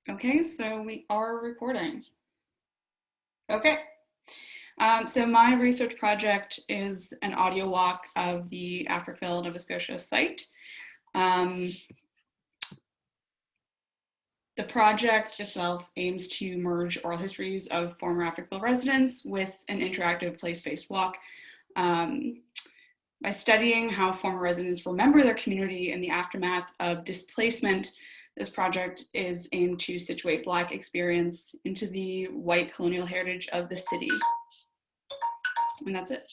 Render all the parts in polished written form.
Okay, so we are recording. Okay. So my research project is an audio walk of the Africville, Nova Scotia site. The project itself aims to merge oral histories of former Africville residents with an interactive place-based walk. By studying how former residents remember their community in the aftermath of displacement, this project is aimed to situate Black experience into the white colonial heritage of the city. And that's it.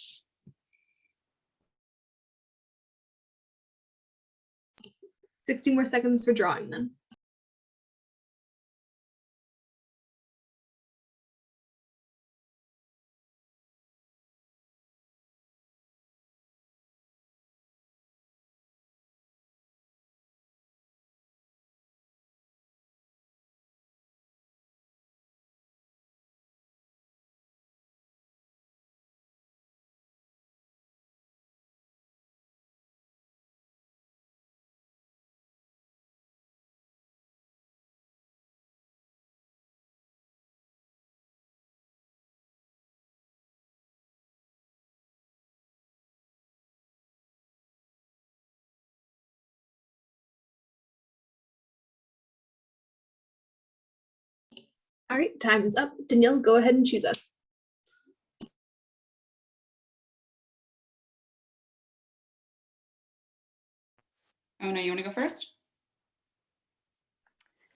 60 more seconds for drawing then. All right, time is up. Danielle, go ahead and choose us. Oh no, you want to go first?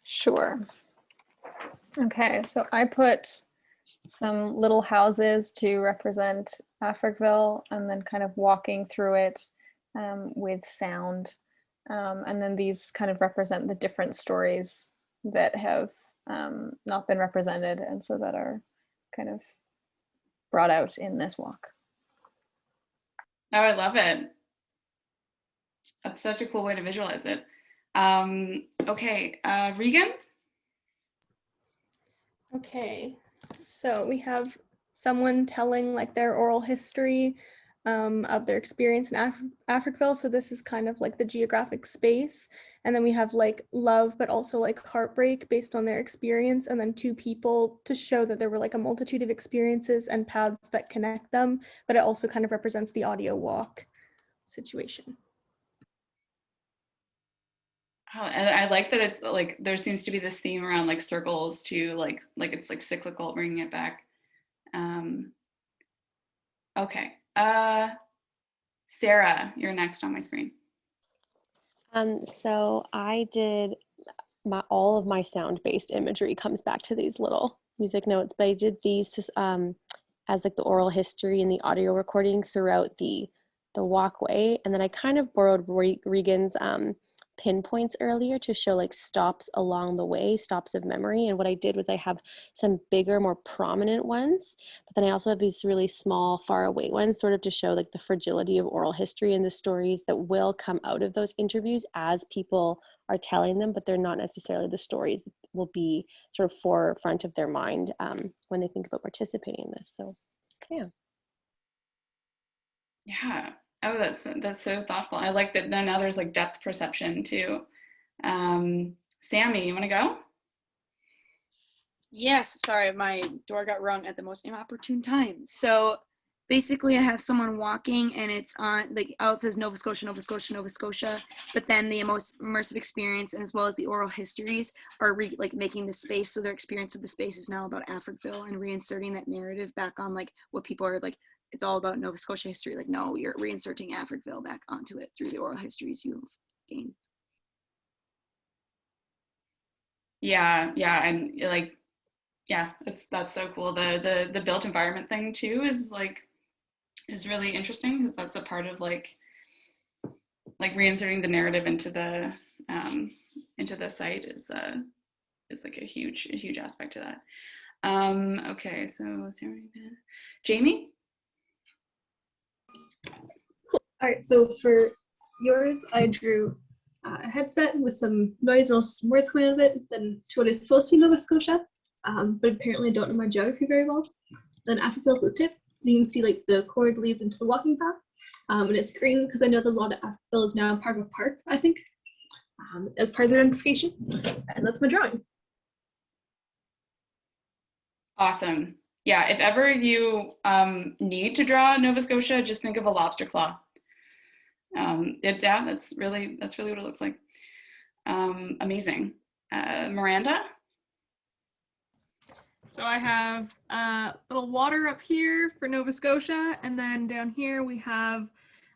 Sure. Okay, so I put some little houses to represent Africville and then kind of walking through it with sound. And then these kind of represent the different stories that have not been represented and so that are kind of brought out in this walk. Oh, I love it. That's such a cool way to visualize it. Okay, Regan? Okay, so we have someone telling like their oral history of their experience in Africville. So this is kind of like the geographic space. And then we have like love, but also like heartbreak based on their experience. And then two people to show that there were like a multitude of experiences and paths that connect them, but it also kind of represents the audio walk situation. Oh, and I like that it's like there seems to be this theme around like circles too, like it's like cyclical, bringing it back. Okay, Sarah, you're next on my screen. So I did all of my sound-based imagery comes back to these little music notes, but I did these just as like the oral history and the audio recording throughout the walkway, and then I kind of borrowed Regan's pinpoints earlier to show like stops along the way, stops of memory. And what I did was I have some bigger, more prominent ones, but then I also have these really small, far away ones, sort of to show like the fragility of oral history and the stories that will come out of those interviews as people are telling them, but they're not necessarily the stories that will be sort of forefront of their mind when they think about participating in this. So, yeah. Yeah. Oh, that's so thoughtful. I like that. Then now there's like depth perception too. Sammy, you want to go? Yes, sorry, my door got rung at the most inopportune time. So basically I have someone walking and it's on, like, it says Nova Scotia, Nova Scotia, Nova Scotia, but then the most immersive experience and as well as the oral histories are like making the space, so their experience of the space is now about Africville and reinserting that narrative back on like what people are like, it's all about Nova Scotia history. Like, no, you're reinserting Africville back onto it through the oral histories you've gained. Yeah, and like, yeah, that's so cool. The built environment thing too is really interesting because that's a part of like reinserting the narrative into the site is like a huge aspect to that. Okay, so Jamie. Cool. All right, so for yours, I drew a headset with some noise and some words coming out of it, then to what is supposed to be Nova Scotia, but apparently I don't know my geography very well. Then Africville's the tip. You can see like the cord leads into the walking path, and it's green because I know that a lot of Africville is now part of a park, I think, as part of their identification. And that's my drawing. Awesome. Yeah, if ever you need to draw Nova Scotia, just think of a lobster claw. Yeah, that's really what it looks like. Amazing. Miranda? So I have a little water up here for Nova Scotia, and then down here we have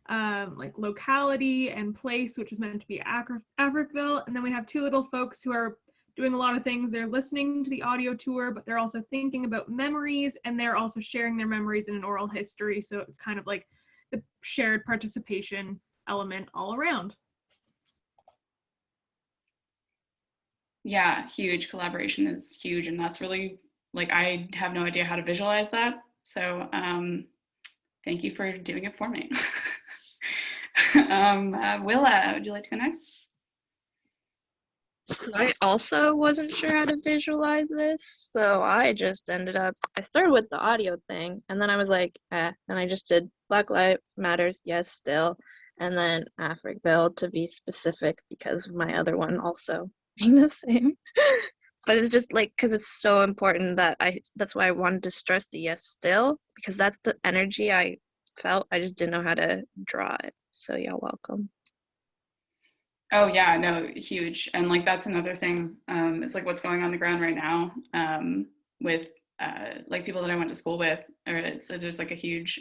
like locality and place, which is meant to be Africville, and then we have two little folks who are doing a lot of things. They're listening to the audio tour, but they're also thinking about memories, and they're also sharing their memories in an oral history, so it's kind of like the shared participation element all around. Yeah, huge. Collaboration is huge, and that's really, like, I have no idea how to visualize that. So thank you for doing it for me. Willa, would you like to go next? I also wasn't sure how to visualize this, so I just ended up, I started with the audio thing, and then I was like, and I just did Black Lives Matters, yes, still, and then Africville to be specific because of my other one also being the same. But it's just like, because it's so important that that's why I wanted to stress the yes, still, because that's the energy I felt. I just didn't know how to draw it. So yeah, welcome. Oh yeah, no, huge. And like that's another thing. It's like what's going on the ground right now with like people that I went to school with, or there's like a huge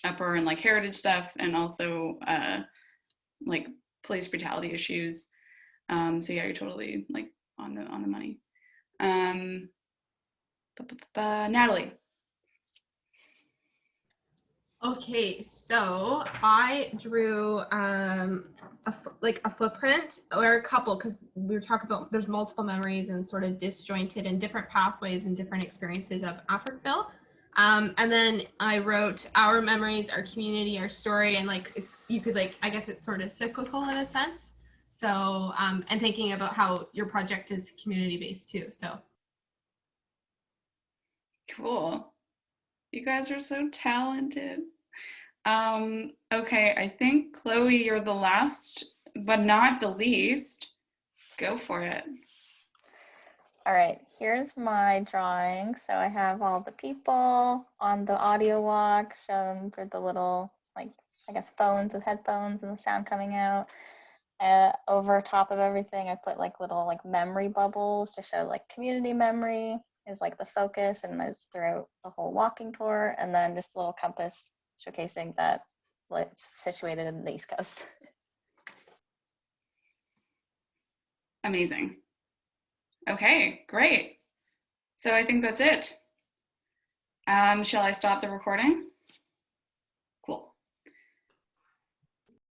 uproar and like heritage stuff, and also like police brutality issues. So yeah, you're totally like on the money. Natalie. Okay, so I drew like a footprint or a couple, because we were talking about there's multiple memories and sort of disjointed and different pathways and different experiences of Africville. And then I wrote our memories, our community, our story, and like you could like, I guess it's sort of cyclical in a sense. So and thinking about how your project is community based too. So Cool. You guys are so talented. Okay, I think Chloe, you're the last, but not the least. Go for it. All right, here's my drawing. So I have all the people on the audio walk shown with the little, like, I guess phones with headphones and the sound coming out. Over top of everything, I put like little like memory bubbles to show like community memory is like the focus and is throughout the whole walking tour. And then just a little compass showcasing that it's situated in the East Coast. Amazing. Okay, great. So I think that's it. Shall I stop the recording?